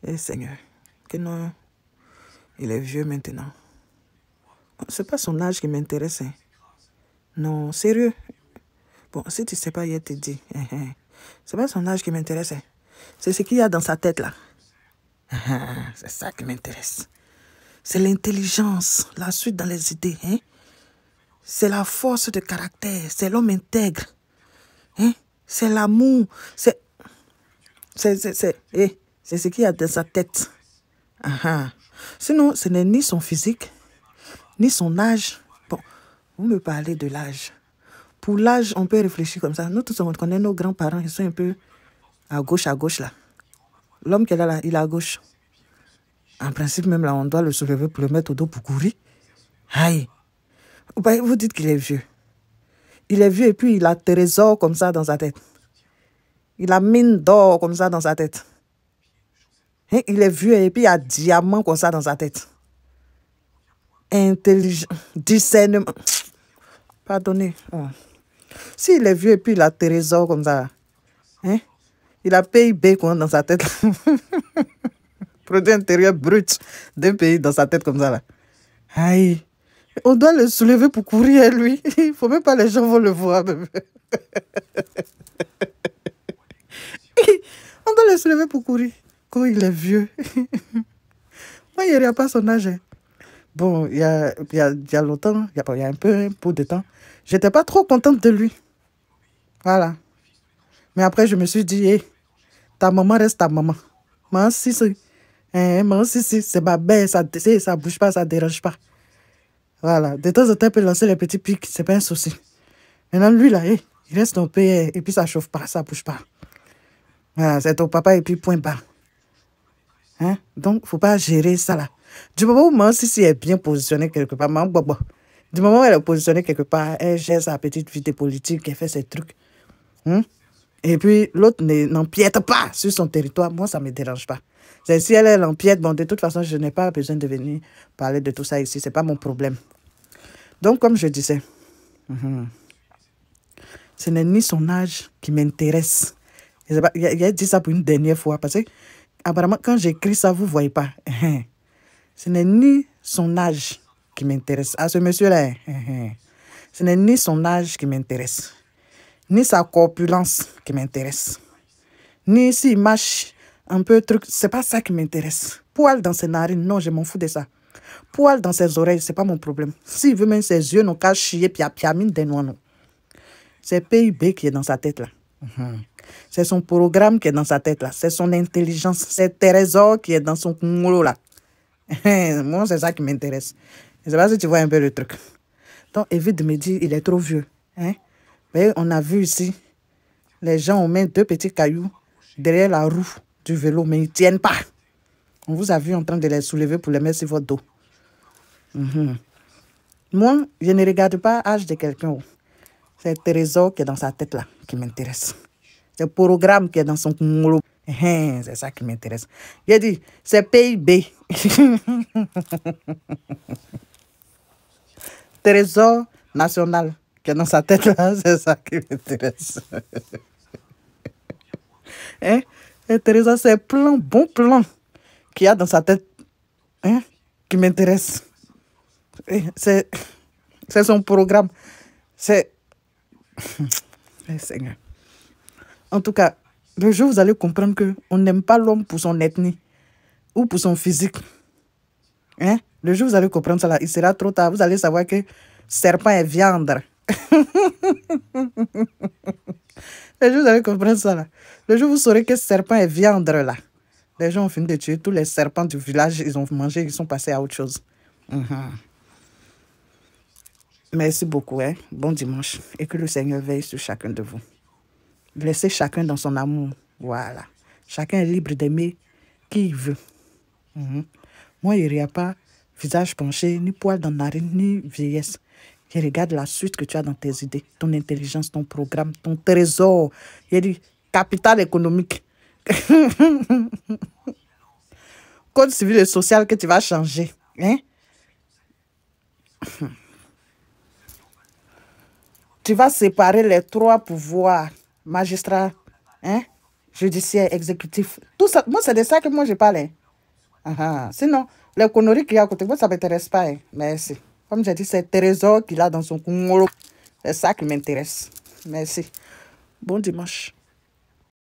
Eh Seigneur, que non, il est vieux maintenant. C'est pas son âge qui m'intéresse. Hein. Non, sérieux. Bon, si tu sais pas, il te dit. C'est pas son âge qui m'intéresse. Hein. C'est ce qu'il y a dans sa tête là. C'est ça qui m'intéresse. C'est l'intelligence, la suite dans les idées. Hein? C'est la force de caractère, c'est l'homme intègre. Hein? C'est l'amour, c'est ce qu'il y a dans sa tête. Sinon, ce n'est ni son physique, ni son âge. Bon, vous me parlez de l'âge. Pour l'âge, on peut réfléchir comme ça. Nous tous, on connaît nos grands-parents, ils sont un peu à gauche là. L'homme qui est là, il est à gauche. En principe, même là, on doit le soulever pour le mettre au dos pour courir. Aïe. Vous dites qu'il est vieux. Il est vieux et puis il a trésor comme ça dans sa tête. Il a mine d'or comme ça dans sa tête. Et il est vieux et puis il a diamant comme ça dans sa tête. Intelligent, discernement. Pardonnez. Oh. S'il est vieux et puis il a trésor comme ça, hein? Il a PIB dans sa tête. Produit intérieur brut d'un pays dans sa tête comme ça là. Aïe. On doit le soulever pour courir, lui. Il ne faut même pas les gens vont le voir. On doit le soulever pour courir. Quand il est vieux. Moi, il n'y a pas son âge. Bon, il y a longtemps, il y a un peu de temps, j'étais pas trop contente de lui. Voilà. Mais après, je me suis dit, hey, ta maman reste ta maman. Maman, si, c'est ma belle, ça bouge pas, ça dérange pas. Voilà. De temps en temps, elle peut lancer les petits pics, c'est pas un souci. Maintenant, lui, là, il reste ton père et puis ça chauffe pas, ça bouge pas. Voilà, c'est ton papa et puis point barre. Hein? Donc, faut pas gérer ça, là. Du moment où maman Sissi est bien positionnée quelque part, maman Bobo, du moment où elle est positionnée quelque part, elle gère sa petite vie de politique, elle fait ses trucs. Et puis, l'autre n'empiète pas sur son territoire. Moi, ça ne me dérange pas. Si elle empiète, bon, de toute façon, je n'ai pas besoin de venir parler de tout ça ici. Ce n'est pas mon problème. Donc, comme je disais, ce n'est ni son âge qui m'intéresse. Il a dit ça pour une dernière fois. Parce que, apparemment, quand j'écris ça, vous ne voyez pas. Ce n'est ni son âge qui m'intéresse. À ce monsieur-là, ce n'est ni son âge qui m'intéresse. Ni sa corpulence qui m'intéresse. Ni s'il marche un peu truc, c'est pas ça qui m'intéresse. Poil dans ses narines, non, je m'en fous de ça. Poil dans ses oreilles, c'est pas mon problème. S'il veut même ses yeux, non, qu'à chier, puis à mine des noix, non. C'est PIB qui est dans sa tête, là. C'est son programme qui est dans sa tête, là. C'est son intelligence, c'est trésor qui est dans son moulot, là. Moi, c'est ça qui m'intéresse. Je sais pas si tu vois un peu le truc. Donc, évite de me dire, il est trop vieux. Hein? Mais on a vu ici, les gens ont mis 2 petits cailloux derrière la roue du vélo, mais ils ne tiennent pas. On vous a vu en train de les soulever pour les mettre sur votre dos. Moi, je ne regarde pas l'âge de quelqu'un. C'est le trésor qui est dans sa tête là qui m'intéresse. C'est le programme qui est dans son moulot. C'est ça qui m'intéresse. J'ai dit, c'est PIB. Trésor national qui est dans sa tête là, c'est ça qui m'intéresse. Et Teresa, c'est plan, bon plan qu'il y a dans sa tête qui m'intéresse. C'est son programme. C'est... Seigneur. En tout cas, le jour où vous allez comprendre qu'on n'aime pas l'homme pour son ethnie ou pour son physique. Le jour où vous allez comprendre ça, là, il sera trop tard. Vous allez savoir que serpent est viande. Le jour où vous allez comprendre ça, là. Le jour où vous saurez que serpent est viande, là. Les gens ont fini de tuer tous les serpents du village. Ils ont mangé, ils sont passés à autre chose. Merci beaucoup. Bon dimanche. Et que le Seigneur veille sur chacun de vous. Laissez chacun dans son amour. Voilà. Chacun est libre d'aimer qui il veut. Moi, il n'y a pas visage penché, ni poil dans la narine, ni vieillesse. Je regarde la suite que tu as dans tes idées, ton intelligence, ton programme, ton trésor. Il dit capital économique. Code civil et social que tu vas changer. Tu vas séparer les 3 pouvoirs. Magistrat, judiciaire, exécutif. Tout ça, moi, c'est de ça que moi, je parle. Hein. Sinon, les conneries qu'il y a à côté, moi, ça ne m'intéresse pas. Hein. Merci. Comme j'ai dit, c'est trésor qu'il a dans son congolo. C'est ça qui m'intéresse. Merci. Bon dimanche.